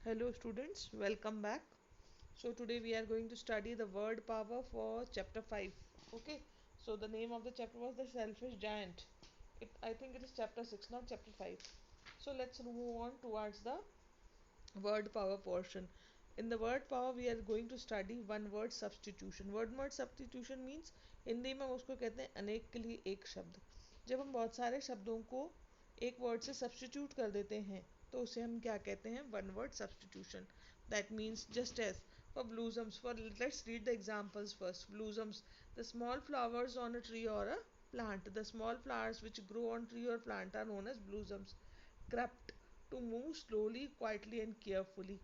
Hello students, welcome back. So today we are going to study the word power for chapter 5. Okay, so the name of the chapter was the selfish giant. I think it is chapter 6, not chapter 5. So let's move on towards the word power portion. In the word power we are going to study one word substitution. Word substitution means Hindi में हम उसको कहते हैं अनेक के लिए एक शब्द. जब हम बहुत सारे शब्दों को एक वर्ड से सब्स्टिट्यूट कर देते हैं तो उसे हम क्या कहते हैं one word substitution. That means just as for blossoms, for let's read the examples first. Blossoms, the small flowers on a tree or a plant. The small flowers which grow on tree or plant are known as blossoms. Crept, to move slowly, quietly and carefully.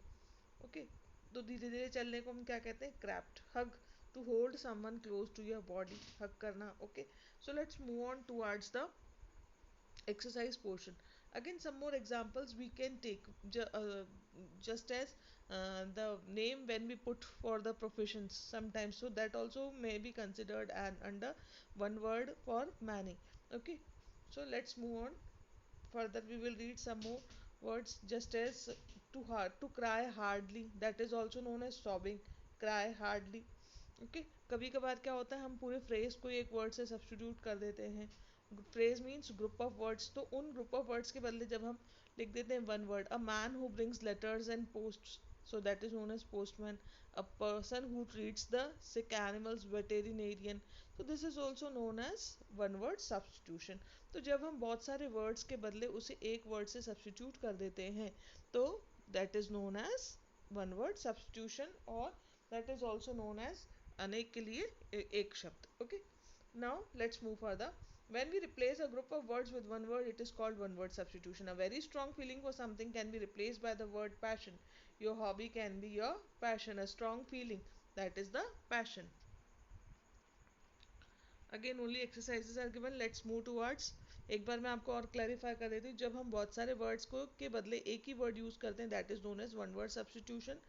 Okay, तो धीरे धीरे चलने को हम क्या कहते हैं crept. Hug, to hold someone close to your body, hug करना. Okay, so let's move on towards the exercise portion. Again, some more examples we can take, just as the name when we put for the professions sometimes, so that also may be considered and under one word for manning. Okay, so let's move on further. We will read some more words, just as to cry hardly, that is also known as sobbing. Cry hardly. Okay, कभी कभार क्या होता है हम पूरे phrase को एक word से सब्स्टिट्यूट कर देते हैं. Phrase means group of words, तो उन ग्रुप ऑफ वर्ड्स के बदले जब हम लिख देते हैं one word, a man who brings letters and post, so that is known as postman. A person who treats the sick animals, veterinarian. So this is also known as one word substitution. तो जब हम बहुत सारे words के बदले उसे एक word से सब्स्टिट्यूट कर देते हैं तो that is known as one word substitution, or that is also known as अनेक के लिए एक शब्द. Okay, now let's move further. When we replace a group of words with one word, it is called one word substitution. A very strong feeling for something can be replaced by the word passion. Your hobby can be your passion. A strong feeling, that is the passion. Again only exercises are given. Let's move towards. एक बार मैं आपको और clarify कर देती हूँ. जब हम बहुत सारे वर्ड्स को के बदले एक ही वर्ड यूज करते हैं that is known as one word substitution.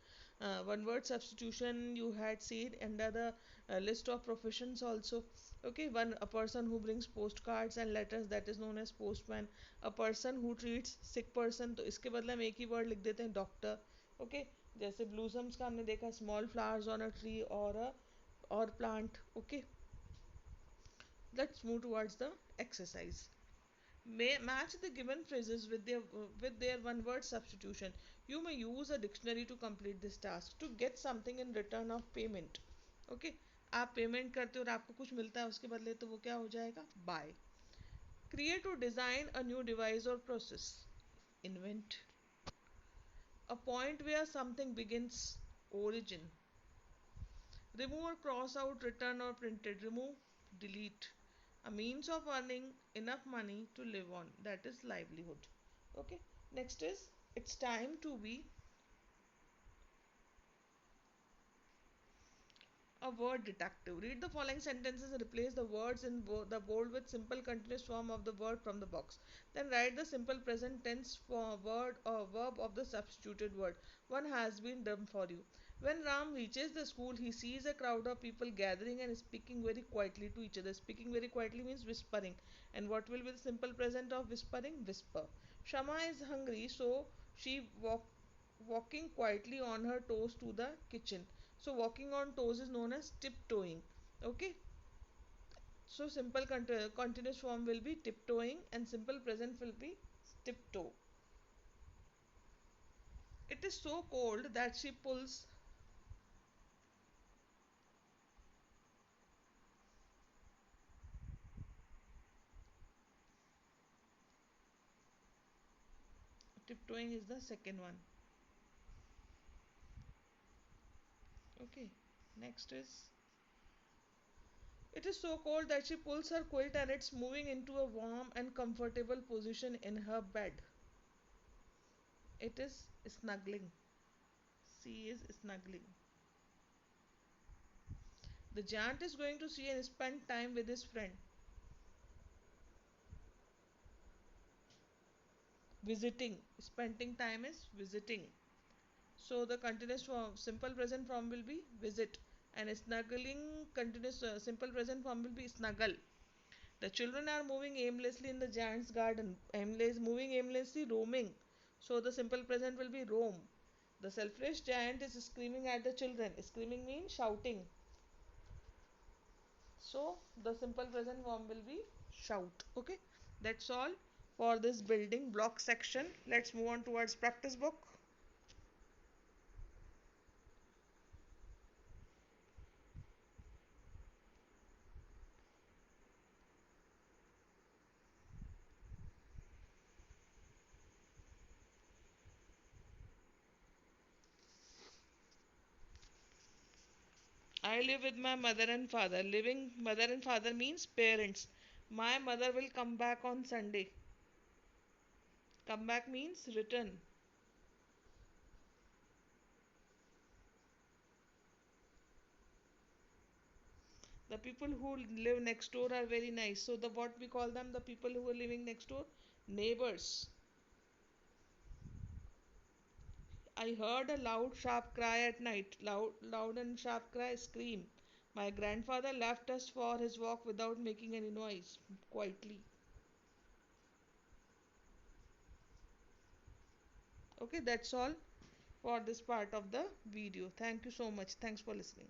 One word substitution you had seen under the list of professions also. Okay, one a person who brings postcards and letters, that is known as postman. A person who treats sick person, तो इसके बदले हम एक ही word लिख देते हैं doctor. Okay, जैसे ब्लूसम्स का हमने देखा small flowers on a tree और plant. Okay, let's move towards the exercise. Match the given phrases with their one word substitution. You may use a dictionary to complete this task. To get something in return of payment. Okay, आप payment करते हो और आपको कुछ मिलता है उसके बदले, तो वो क्या हो जाएगा by. Create or design a new device or process. Invent. A point where something begins. Origin. Remove or cross out written or printed. Remove, delete. A means of earning enough money to live on. That is livelihood. Okay. Next is it's time to be a word detective. Read the following sentences and replace the words in the bold with simple continuous form of the word from the box. Then write the simple present tense for word or verb of the substituted word. One has been done for you. When Ram reaches the school, he sees a crowd of people gathering and speaking very quietly to each other. Speaking very quietly means whispering. And what will be the simple present of whispering? Whisper. Shama is hungry, so she walking quietly on her toes to the kitchen. So walking on toes is known as tiptoeing. Okay. So simple continuous form will be tiptoeing and simple present will be tiptoe. It is so cold that she pulls. Tiptoeing is the second one. Okay. Next is it is so cold that she pulls her quilt and it's moving into a warm and comfortable position in her bed. It is snuggling. She is snuggling. The giant is going to see and spend time with his friend. Visiting. Spending time is visiting. So the continuous form, simple present form will be visit, and snuggling continuous simple present form will be snuggle. The children are moving aimlessly in the giant's garden. Moving aimlessly, roaming. So the simple present will be roam. The selfish giant is screaming at the children. Screaming means shouting. So the simple present form will be shout. Okay, that's all for this building block section. Let's move on towards practice book. I live with my mother and father. Living mother and father means parents. My mother will come back on Sunday. Come back means return. The people who live next door are very nice. So the what we call them, the people who are living next door, neighbors. I heard a loud sharp cry at night. Loud and sharp cry, scream. My grandfather left us for his walk without making any noise, quietly. Okay, that's all for this part of the video. Thank you so much. Thanks for listening.